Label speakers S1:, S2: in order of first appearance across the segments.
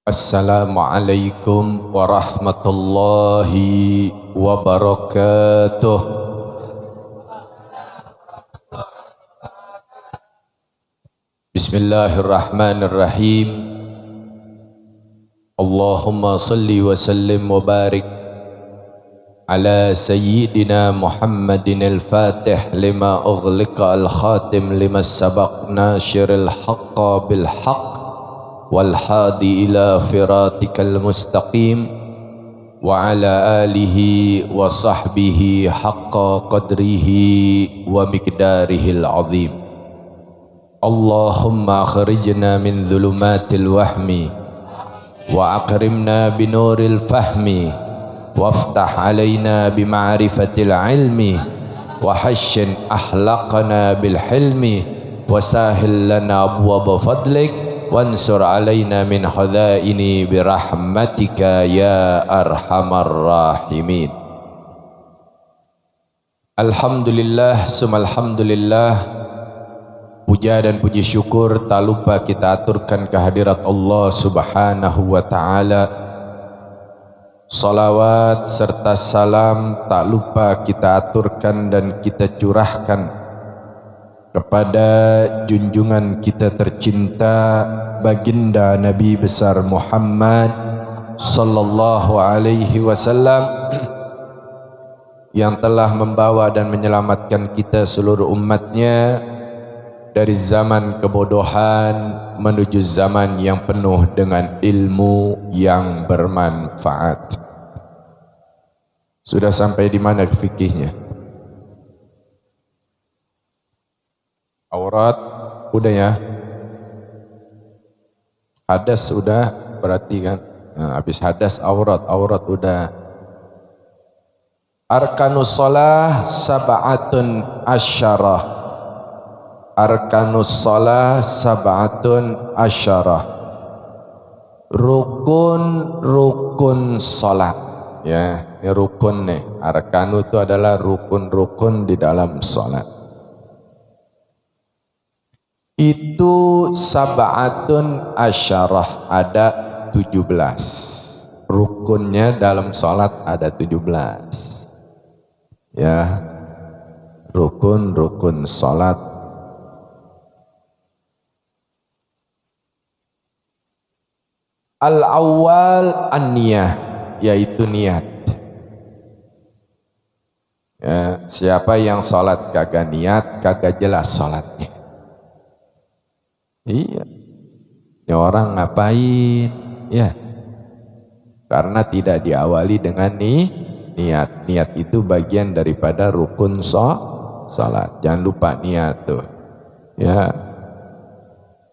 S1: Assalamualaikum warahmatullahi wabarakatuh. Bismillahirrahmanirrahim. Allahumma salli wa sallim wa barik ala sayyidina Muhammadin al-fatih lima ughliqa al-khatim lima sabaq nasyiril haqqa bil haqq والحادي إلى صراطك المستقيم وعلى آله وصحبه حق قدره ومقداره العظيم اللهم أخرجنا من ظلمات الوهم وأكرمنا بنور الفهم وافتح علينا بمعرفة العلم وحسن أخلاقنا بالحلم وسهل لنا أبواب فضلك wansur alaina min khadaini birahmatika ya arhamar rahimin. Alhamdulillah sumalhamdulillah, puja dan puji syukur tak lupa kita aturkan kehadirat Allah subhanahu wa ta'ala. Salawat serta salam tak lupa kita aturkan dan kita curahkan kepada junjungan kita tercinta baginda Nabi besar Muhammad sallallahu alaihi wasallam yang telah membawa dan menyelamatkan kita seluruh umatnya dari zaman kebodohan menuju zaman yang penuh dengan ilmu yang bermanfaat. Sudah sampai di mana fikihnya? Aurat udah ya, hadas udah berarti kan, nah, habis hadas aurat udah. Arkanus shalah sab'atun asyarah, arkanus shalah sab'atun asyarah, rukun salat ya, ini rukun nih. Arkanu itu adalah rukun-rukun di dalam salat. Itu sab'atun asyarah, ada 17 rukunnya dalam salat, ada 17 ya, rukun salat. Al-awwal an-niyah, yaitu niat ya. Siapa yang salat kagak niat, kagak jelas salatnya. Iya, ini orang ngapain ya, karena tidak diawali dengan niat. Niat itu bagian daripada rukun salat. Jangan lupa niat tuh ya.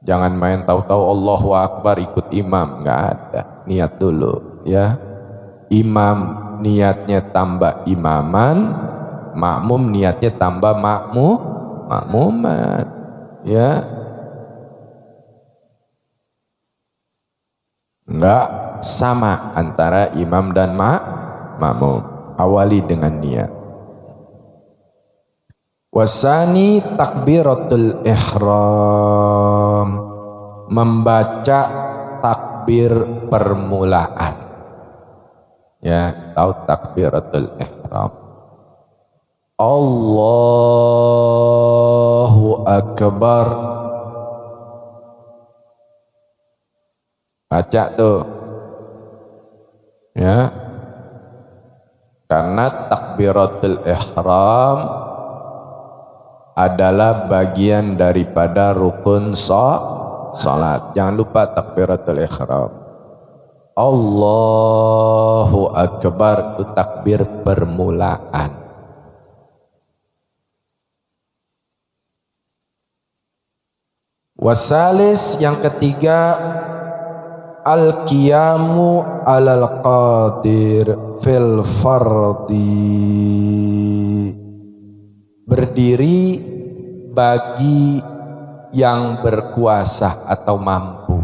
S1: Jangan main tahu-tahu Allahu Akbar ikut imam, nggak ada. Niat dulu ya. Imam niatnya tambah imaman, makmum niatnya tambah makmuman ya. Enggak sama antara imam dan makmum. Awali dengan niat. Wasani takbiratul ihram, membaca takbir permulaan ya. Tahu takbiratul ihram? Allahu akbar, baca tuh ya, karena takbiratul ihram adalah bagian daripada rukun salat. Jangan lupa takbiratul ihram. Allahu akbar itu takbir permulaan. Wasalis, yang ketiga, al-qiyamu alal qadir fil fardi, berdiri bagi yang berkuasa atau mampu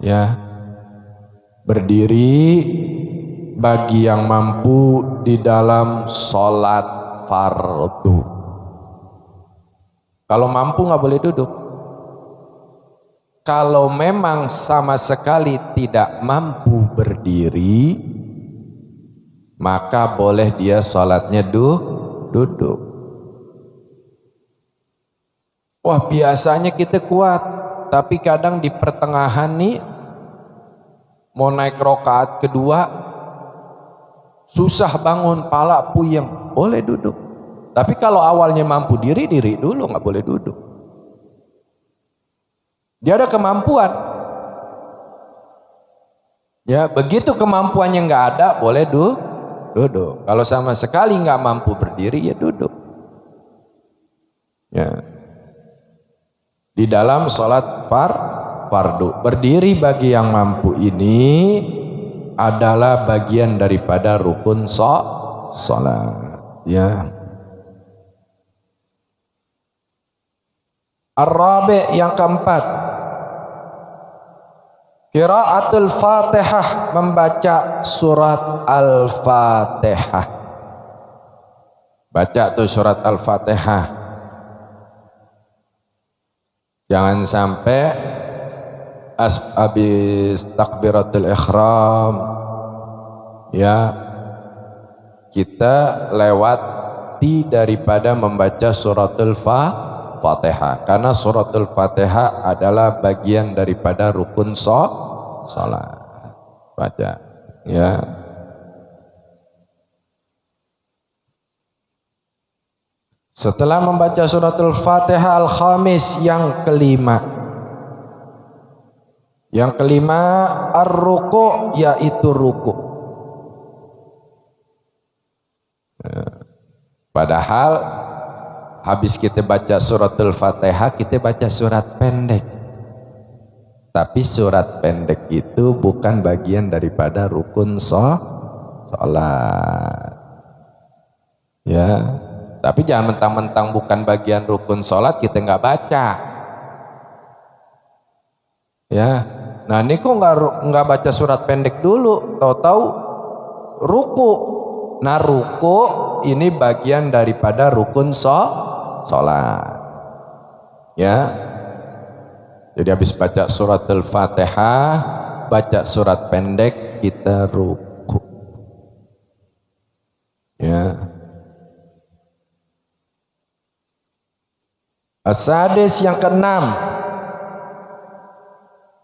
S1: ya. Berdiri bagi yang mampu di dalam sholat fardu. Kalau mampu nggak boleh duduk. Kalau memang sama sekali tidak mampu berdiri, maka boleh dia sholatnya duduk. Wah, biasanya kita kuat, tapi kadang di pertengahan nih mau naik rakaat kedua susah bangun, pala puyeng, boleh duduk. Tapi kalau awalnya mampu diri dulu, nggak boleh duduk. Dia ada kemampuan. Ya, begitu kemampuannya nggak ada, boleh duduk. Kalau sama sekali nggak mampu berdiri, ya duduk. Ya. Di dalam sholat fardu, berdiri bagi yang mampu ini adalah bagian daripada rukun sholat. Ya. Ar-rabi' yang keempat, qiraatul Fatihah, membaca surat Al-Fatihah. Baca tuh surat Al-Fatihah. Jangan sampai habis takbiratul ihram ya kita lewati daripada membaca suratul Fatihah, karena suratul Fatihah adalah bagian daripada rukun salat. Baca ya. Setelah membaca suratul Fatihah al-khamis, yang kelima. Yang kelima ar-ruku', yaitu ruku'. Padahal habis kita baca suratul Fatihah, kita baca surat pendek. Tapi surat pendek itu bukan bagian daripada rukun sholat. Ya, tapi jangan mentang-mentang bukan bagian rukun sholat kita nggak baca. Ya, nah ini kok nggak baca surat pendek dulu, tahu-tahu ruku. Nah ruku ini bagian daripada rukun sholat. Ya, jadi habis baca surat Al-Fatihah, baca surat pendek, kita ruku. Ya. As-sadis yang keenam,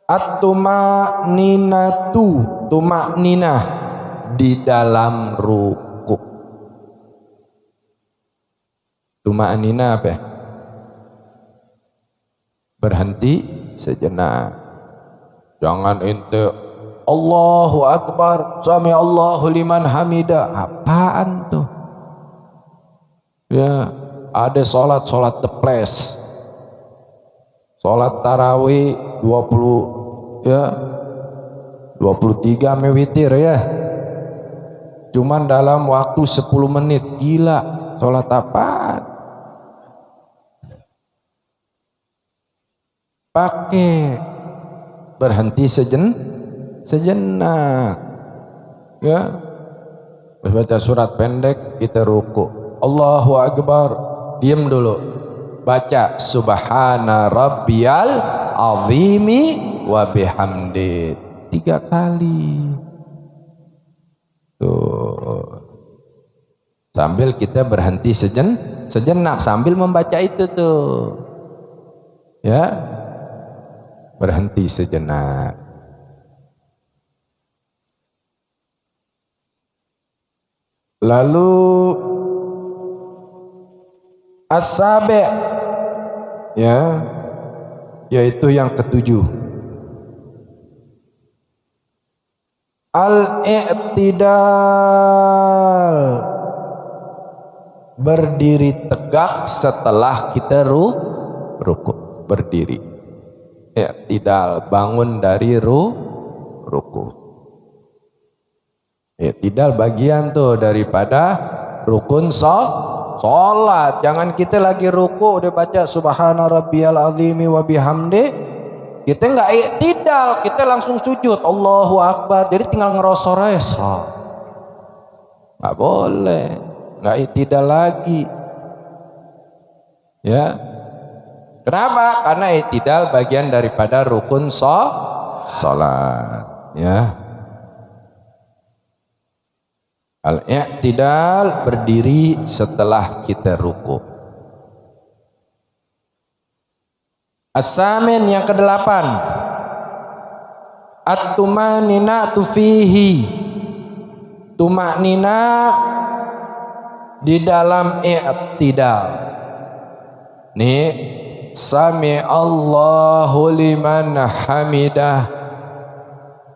S1: at-tuma'ninatu, tuma'ninah di dalam ruku. Tuma'ninah apa? Berhenti sejenak. Jangan ente Allahu Akbar, sami Allahu liman hamida. Apaan tuh? Ya, ada sholat teples, sholat tarawih 20 ya 23 mewitir ya, cuman dalam waktu 10 menit. Gila, sholat apaan? Pakai berhenti sejenak ya, baca surat pendek, kita ruku, Allahu Akbar, diam dulu, baca subhana rabbiyal azimi wa bihamdi 3 kali tuh, sambil kita berhenti sejenak sambil membaca itu tuh ya, berhenti sejenak. Lalu as-sabi' ya, yaitu yang ketujuh, al-i'tidal, berdiri tegak setelah kita ruku, berdiri. I'tidal, bangun dari ruku. I'tidal bagian tuh daripada rukun sholat. Jangan kita lagi ruku udah baca subhana rabbiyal azimi wa bihamdi, kita nggak i'tidal, kita langsung sujud Allahu Akbar, jadi tinggal ngerosor aja. Nggak boleh, nggak i'tidal lagi. Ya, kenapa? Karena i'tidal bagian daripada rukun sholat. Ya, al-i'tidal berdiri setelah kita ruku. As-samin yang kedelapan, at-tumaninatu fihi. Tumaknina di dalam i'tidal. Nih, sami Allahu liman hamidah.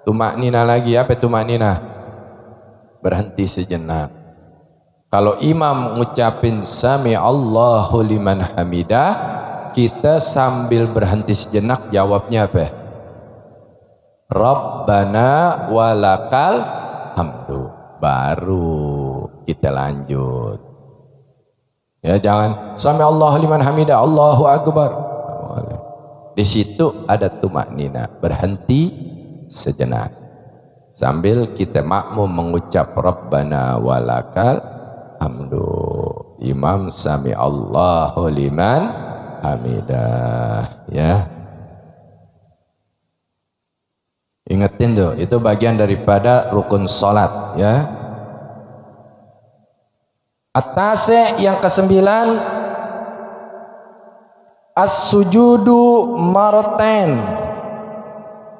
S1: Tumaknina lagi, apa tumaknina? Berhenti sejenak. Kalau imam ngucapin sami Allahu liman hamidah, kita sambil berhenti sejenak jawabnya apa? Rabbana walakal hamdu. Baru kita lanjut. Ya, jangan sami Allahu liman hamidah, Allahu akbar. Di situ ada tumaknina, berhenti sejenak sambil kita makmum mengucap Rabbana walakal hamdu. Imam sami Allahu liman hamidah. Ya, ingetin tuh, itu bagian daripada rukun sholat. Ya, at-tasi yang kesembilan, as-sujudu marratain,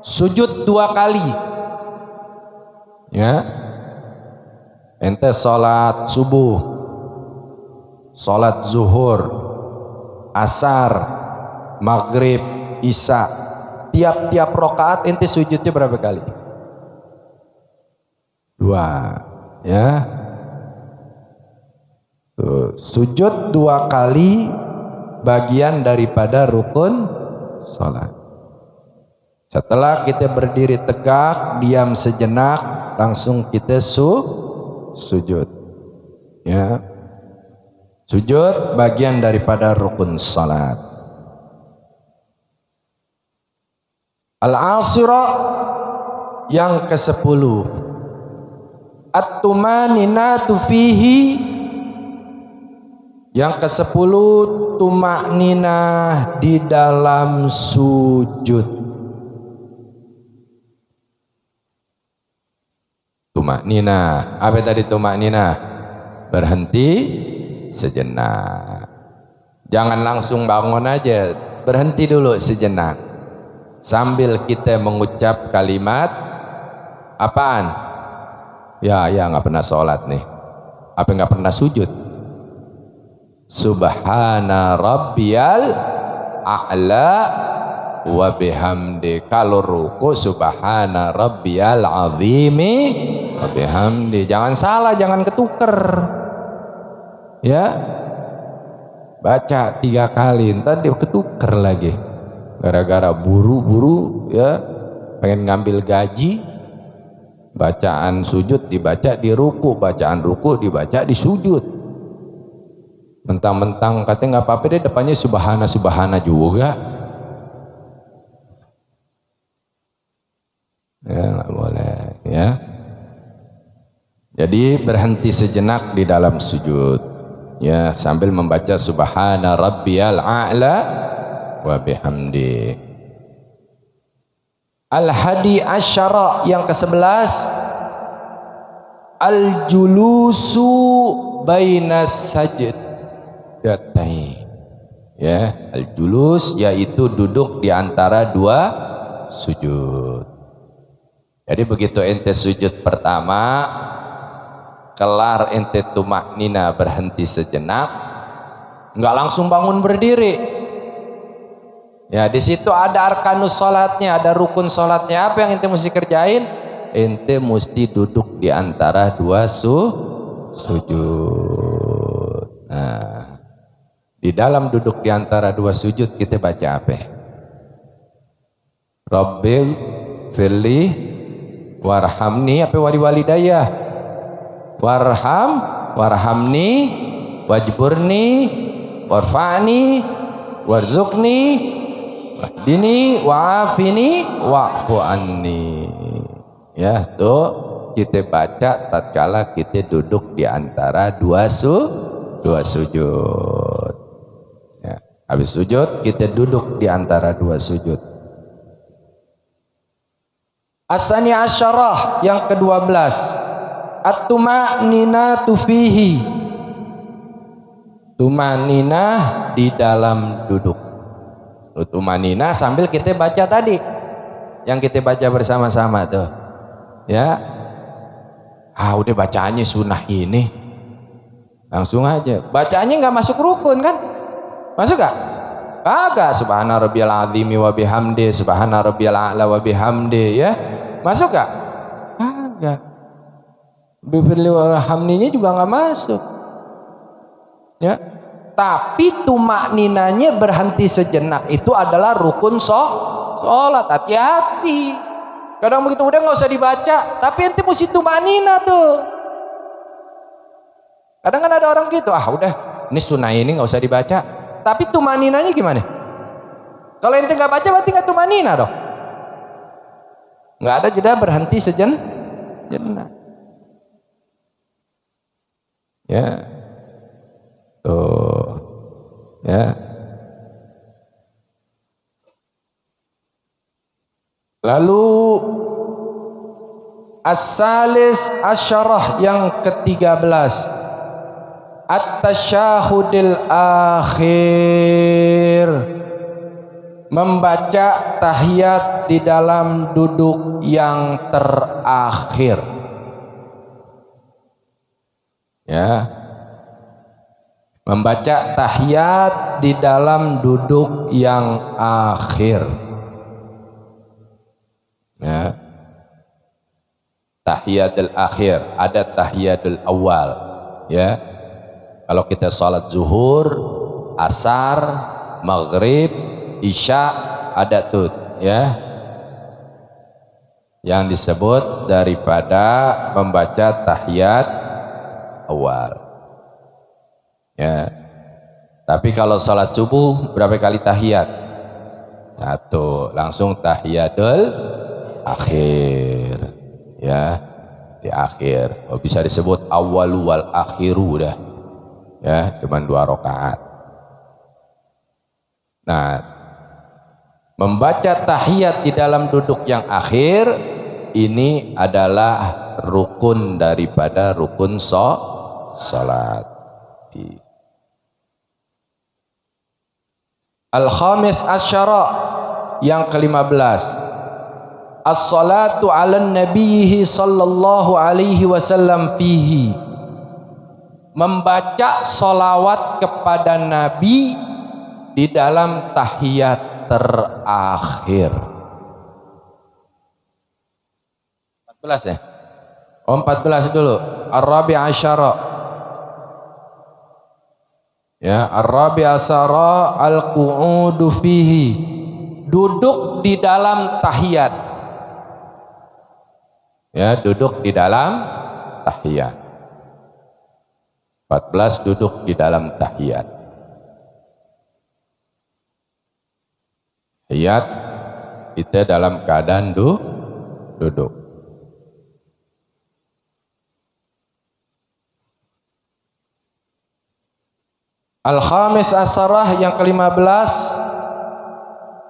S1: sujud 2 kali. Ya, ente sholat subuh, sholat zuhur, asar, maghrib, isya, tiap-tiap rokaat ente sujudnya berapa kali? 2. Ya, tuh, sujud 2 kali bagian daripada rukun sholat. Setelah kita berdiri tegak, diam sejenak, langsung kita sujud. Ya, sujud bagian daripada rukun sholat. Al-asira yang ke-10, at-tumaninatu fihi. Yang ke-10, tumakninah di dalam sujud. Tumakninah, apa tadi tumakninah? Berhenti sejenak. Jangan langsung bangun aja, berhenti dulu sejenak. Sambil kita mengucap kalimat apaan? Ya nggak pernah sholat nih. Apa nggak pernah sujud? Subhana rabbiyal a'la wa bihamdi. Kalau ruku subhana rabbiyal azimi wa bihamdi. Jangan salah, jangan ketuker. Ya, baca 3 kali, ntar dia ketuker lagi. Gara-gara buru-buru, ya, pengen ngambil gaji, bacaan sujud dibaca di ruku, bacaan ruku dibaca di sujud. Mentang-mentang katanya nggak apa-apa deh depannya subhana juga. Ya, nggak boleh. Ya, jadi berhenti sejenak di dalam sujud, ya, sambil membaca subhana rabbiyal a'la wa bihamdi. Al-hadi asyara yang ke-11, al-julusu bainas sajdatain. Ya, al-julus yaitu duduk di antara 2 sujud. Jadi begitu ente sujud pertama, kelar ente tumaknina berhenti sejenak, nggak langsung bangun berdiri. Ya, di situ ada arkanus sholatnya, ada rukun sholatnya. Apa yang ente mesti kerjain? Ente mesti duduk di antara 2 sujud. Nah, di dalam duduk di antara 2 sujud kita baca apa? Rabbil firli warhamni, apa walidayah? Warhamni wajburni warfa'ni warzuqni wahdini wa'afini wa'fu anni. Ya, tuh kita baca tatkala kita duduk di antara dua sujud. Ya, habis sujud kita duduk di antara dua sujud. As-sani asyarah yang ke-12, at-tuma'ninatu fihi, tumaninah di dalam duduk. Tumaninah sambil kita baca tadi yang kita baca bersama-sama tuh, ya. Udah bacaannya sunnah ini, langsung aja bacaannya nggak masuk rukun kan? Masuk gak? Kagak. Subhana rabbiyal azimi wa bihamdi, subhana rabbiyal a'la wa bihamdi, ya. Masuk gak? Kagak. Bifirli warhamninya juga nggak masuk, ya. Tapi tumakninanya berhenti sejenak itu adalah rukun sholat. Hati-hati. Kadang begitu udah nggak usah dibaca, tapi ente mesti tumaknina tuh. Kadang kan ada orang gitu, udah ini sunnah ini nggak usah dibaca, tapi tumakninanya gimana? Kalau ente nggak baca berarti nggak tumaknina dong. Nggak ada jeda berhenti sejenak. Ya, tuh, ya. Lalu as-salis asyarah yang ke-13, at-tasyahudil akhir, membaca tahiyat di dalam duduk yang terakhir. Ya, membaca tahiyat di dalam duduk yang akhir. Ya, tahiyatul akhir, ada tahiyatul awal. Ya, kalau kita sholat zuhur, asar, maghrib, isya, ada tuh, ya, yang disebut daripada membaca tahiyat awal. Ya, tapi kalau sholat subuh berapa kali tahiyat? Satu, langsung tahiyatul akhir, ya, di akhir. Bisa disebut awalu wal akhiru dah, ya, cuma 2 rakaat. Nah, membaca tahiyat di dalam duduk yang akhir ini adalah rukun daripada rukun salat. Al-khamis asyara yang ke-15, as-salatu ala nabiyhi sallallahu alaihi wasallam fihi, membaca salawat kepada Nabi di dalam tahiyat terakhir. 14 ya? 14 dulu. Ar-rabi' asyara. Ya, ar-rabi' asyara al-qu'udu fihi, duduk di dalam tahiyat. Ya, duduk di dalam tahiyat. 14 duduk di dalam tahiyat. Tahiyat kita dalam keadaan duduk. Al-khamis asarah yang ke-15,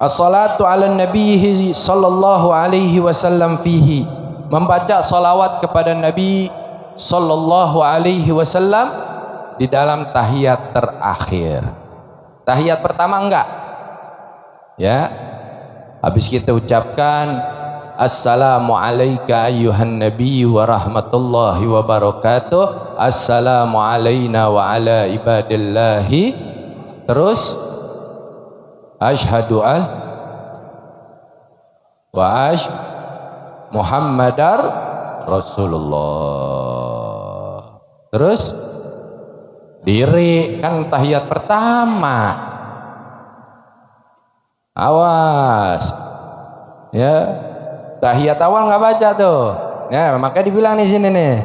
S1: as-salatu ala nabiyhi sallallahu alaihi wasallam fihi, membaca salawat kepada Nabi sallallahu alaihi wasallam di dalam tahiyat terakhir. Tahiyat pertama enggak, ya, habis kita ucapkan assalamu alayka ayyuhan nabiy wa rahmatullahi wa barakatuh, assalamu alayna wa ala ibadillahi, terus asyhadu an wa Muhammadar Rasulullah, terus diri, kan tahiyat pertama, awas ya, tahiyat awal nggak baca tuh, ya, makanya dibilang di sini nih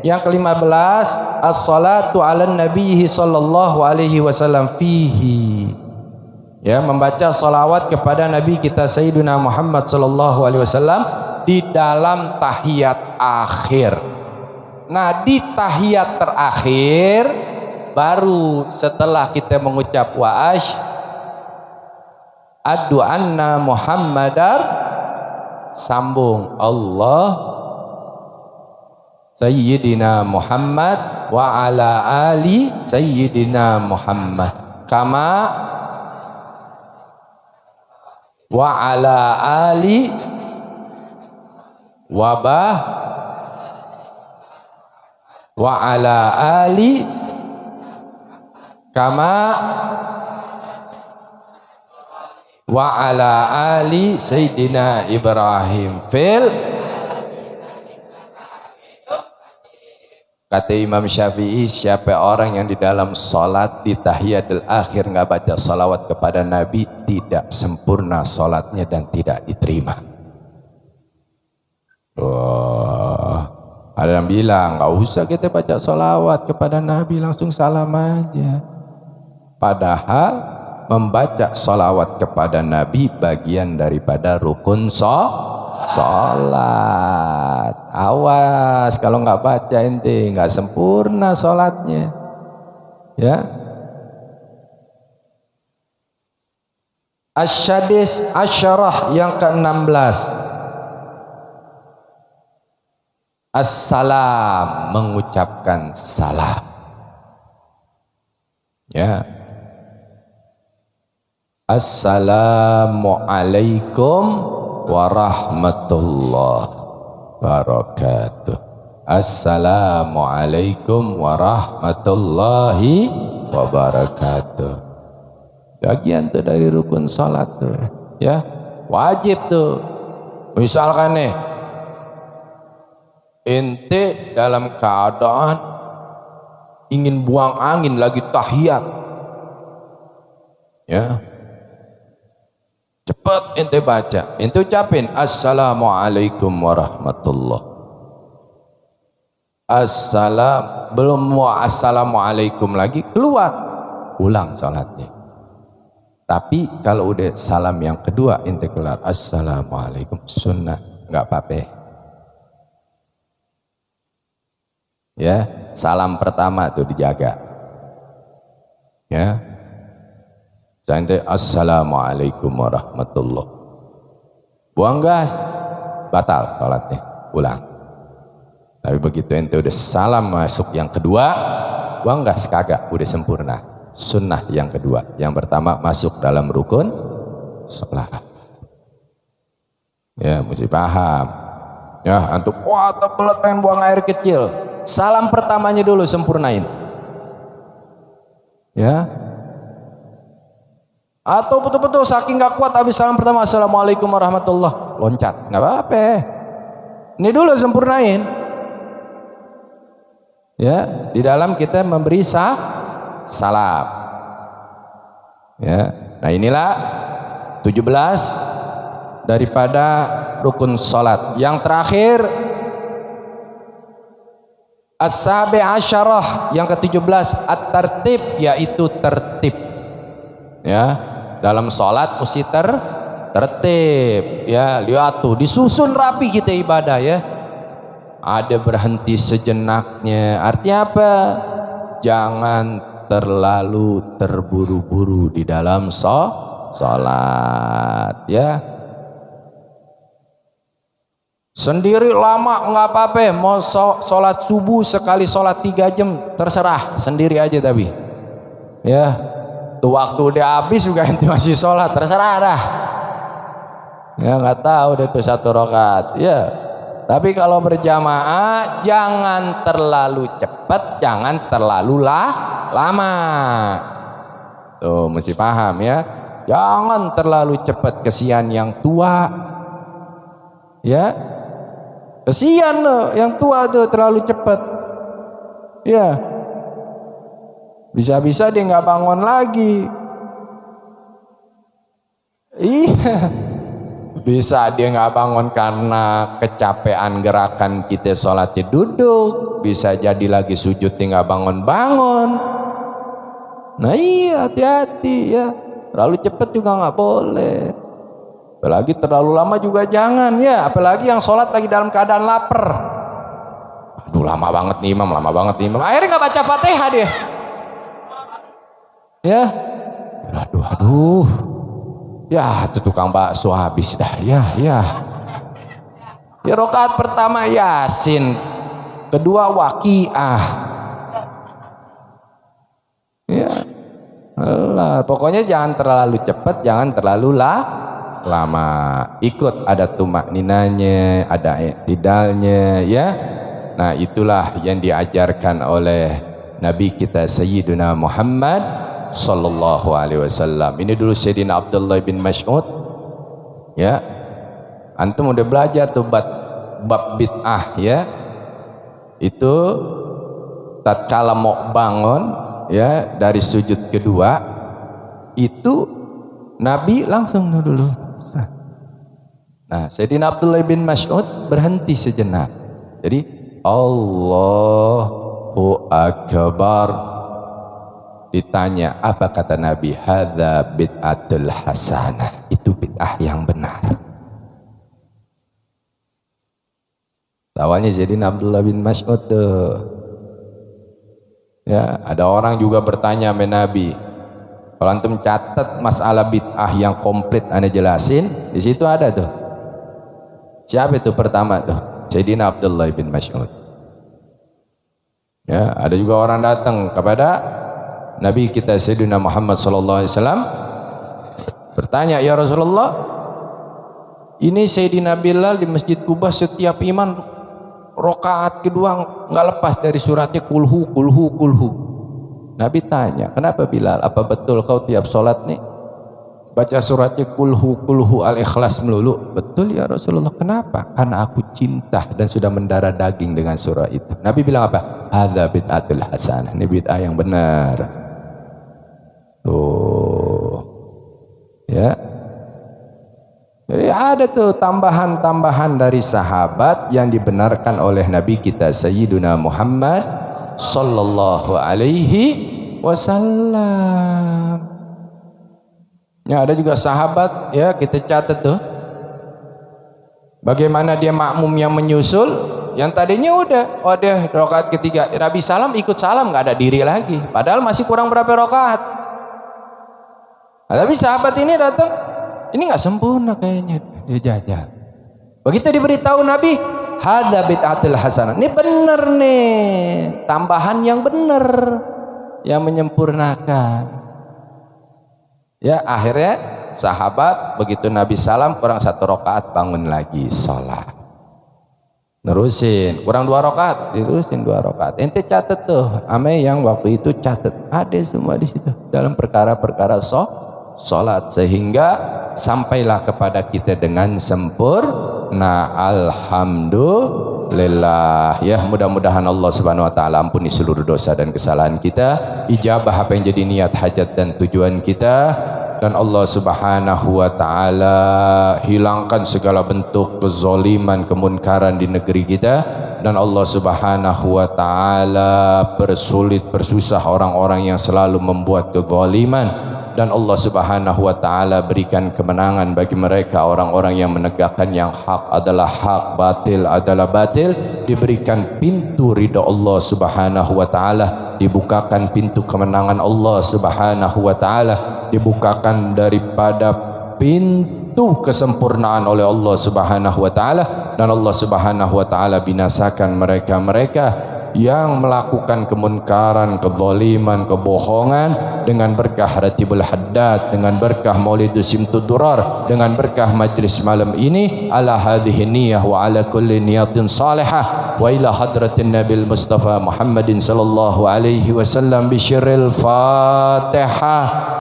S1: yang ke-15, as-salatu ala nabiyhi sallallahu alaihi wasallam fihi, ya, membaca salawat kepada Nabi kita Sayyidina Muhammad sallallahu alaihi wasallam di dalam tahiyat akhir. Nah, di tahiyat terakhir baru setelah kita mengucap wa asyhadu anna Muhammadar, sambung Allah Sayyidina Muhammad wa ala ali Sayyidina Muhammad kama wa ala ali wabah wa ala ali kama wa ala ali Sayyidina Ibrahim fil. Kata Imam Syafi'i, siapa orang yang di dalam sholat di tahiyatul akhir nggak baca salawat kepada Nabi, tidak sempurna sholatnya dan tidak diterima. Wah, ada yang bilang nggak usah kita baca salawat kepada Nabi, langsung salam aja. Padahal membaca salawat kepada Nabi bagian daripada rukun sholat. Awas kalau nggak baca ente, nggak sempurna sholatnya, ya. Asyadis asyarah yang ke-16, assalam, mengucapkan salam, ya. Assalamualaikum warahmatullahi wabarakatuh. Assalamualaikum warahmatullahi wabarakatuh. Bagian tuh dari rukun salat tuh, ya, wajib tuh. Misalkan nih ente dalam keadaan ingin buang angin lagi tahiyat, ya, cepat ente baca, ente ucapin assalamualaikum warahmatullah. Belum mau assalamualaikum lagi, keluar, ulang salatnya. Tapi kalau udah salam yang kedua ente kelar assalamualaikum, sunnah, nggak apa-apa, ya. Salam pertama tuh dijaga, ya. Ente assalamualaikum warahmatullah, buang gas, batal salatnya, ulang. Tapi begitu ente udah salam masuk yang kedua, buang gas, kagak, udah sempurna. Sunnah yang kedua, yang pertama masuk dalam rukun salat, ya, mesti paham, ya. Antum wah tebelet pengen buang air kecil, salam pertamanya dulu sempurnain, ya. Atau betul-betul saking gak kuat habis salam pertama assalamualaikum warahmatullah, loncat, nggak apa-apa, ini dulu sempurnain, ya. Di dalam kita memberi salam, ya. Nah inilah 17 daripada rukun salat. Yang terakhir as-sabi asyarah, yang ke-17 at-tertib, yaitu tertib, ya. Dalam salat mesti tertib, ya. Lihat tuh, disusun rapi kita ibadah, ya. Ada berhenti sejenaknya, artinya apa? Jangan terlalu terburu-buru di dalam salat, ya. Sendiri lama nggak apa-apa, mau sholat subuh sekali sholat 3 jam terserah, sendiri aja, tapi ya tuh waktu udah habis juga ente masih sholat, terserah dah, ya. Nggak tahu deh tuh 1 rakaat, ya. Tapi kalau berjamaah jangan terlalu cepat, jangan terlalu lama. Tuh mesti paham, ya. Jangan terlalu cepat, kesian yang tua, ya. Kesian loh yang tua tuh terlalu cepat, ya. Bisa-bisa dia nggak bangun lagi, iya. Bisa dia nggak bangun karena kecapean gerakan kita sholatnya duduk, bisa jadi lagi sujud dia nggak bangun-bangun. Nah iya, hati-hati, ya. Terlalu cepat juga nggak boleh. Apalagi terlalu lama juga jangan ya, apalagi yang sholat lagi dalam keadaan lapar. Aduh lama banget nih imam, lama banget nih imam. Akhirnya nggak baca Fatihah dia. Ya, aduh. Ya, itu tukang bakso habis dah. Ya. Ya rakaat pertama Yasin, kedua Waqiah. Ya. Allah, pokoknya jangan terlalu cepat, jangan terlalu lama. Ikut ada tumakninanya, ada i'tidalnya ya. Nah, itulah yang diajarkan oleh Nabi kita Sayyidina Muhammad sallallahu alaihi wasallam. Ini dulu Sayyidina Abdullah bin Mas'ud. Ya. Antum udah belajar tuh bab bid'ah ya. Itu tatkala mau bangun ya dari sujud kedua itu Nabi langsung dulu. Nah, Sayyidina Abdullah bin Mas'ud berhenti sejenak. Jadi Allahu Akbar. Ditanya, apa kata Nabi? Hadza bid'atul hasanah. Itu bid'ah yang benar. Awalnya Sayyidina Abdullah bin Mas'ud tuh. Ya, ada orang juga bertanya sama Nabi. Kalau antum catat masalah bid'ah yang komplit ane jelasin, di situ ada tuh. Siapa itu pertama tuh? Sayyidina Abdullah bin Mas'ud. Ya, ada juga orang datang kepada Nabi kita Sayyidina Muhammad sallallahu alaihi wasallam bertanya, "Ya Rasulullah, ini Sayyidina Bilal di Masjid Kubah setiap iman rakaat kedua enggak lepas dari suratnya kulhu." Nabi tanya, "Kenapa Bilal? Apa betul kau tiap salat nih baca suratnya kulhu al-ikhlas melulu?" "Betul ya Rasulullah." "Kenapa?" "Karena aku cinta dan sudah mendarah daging dengan surah itu." Nabi bilang apa? Hadza bid'atul hasanah. Ini bid'ah yang benar. Tuh. Ya. Jadi ada tuh tambahan-tambahan dari sahabat yang dibenarkan oleh Nabi kita Sayyiduna Muhammad sallallahu alaihi wasallam. Ya, ada juga sahabat ya, kita catat tuh bagaimana dia makmum yang menyusul, yang tadinya udah rakaat ketiga Nabi salam ikut salam, nggak ada diri lagi, padahal masih kurang berapa rakaat. Nah, tapi sahabat ini datang, ini nggak sempurna kayaknya, dia jajal. Begitu diberitahu Nabi, hadza bid'atul hasanah, ini bener nih, tambahan yang bener yang menyempurnakan. Ya, akhirnya sahabat begitu Nabi salam kurang 1 rakaat bangun lagi sholat. Nerusin, kurang 2 rakaat, diterusin 2 rakaat. Ente catat tuh, ame yang waktu itu catat, ada semua di situ dalam perkara-perkara sholat sehingga sampailah kepada kita dengan sempurna. Alhamdulillah. Ya, mudah-mudahan Allah Subhanahu wa taala ampuni seluruh dosa dan kesalahan kita, ijabah apa yang jadi niat hajat dan tujuan kita, dan Allah Subhanahu wa taala hilangkan segala bentuk kezaliman, kemunkaran di negeri kita, dan Allah Subhanahu wa taala persusah orang-orang yang selalu membuat kezaliman, dan Allah Subhanahu wa taala berikan kemenangan bagi mereka orang-orang yang menegakkan yang hak adalah hak, batil adalah batil, diberikan pintu ridha Allah Subhanahu wa taala, dibukakan pintu kemenangan Allah Subhanahu wa taala, dibukakan daripada pintu kesempurnaan oleh Allah Subhanahu wa taala, dan Allah Subhanahu wa taala binasakan mereka-mereka yang melakukan kemunkaran, kezaliman, kebohongan dengan berkah Ratibul Haddad, dengan berkah Maulidus Simtudurar, dengan berkah majlis malam ini. Ala hadhihi niyah wa ala kulli niyatin salihah wa ila hadratin Nabil Mustafa Muhammadin sallallahu alaihi wasallam bi syirril Fatihah.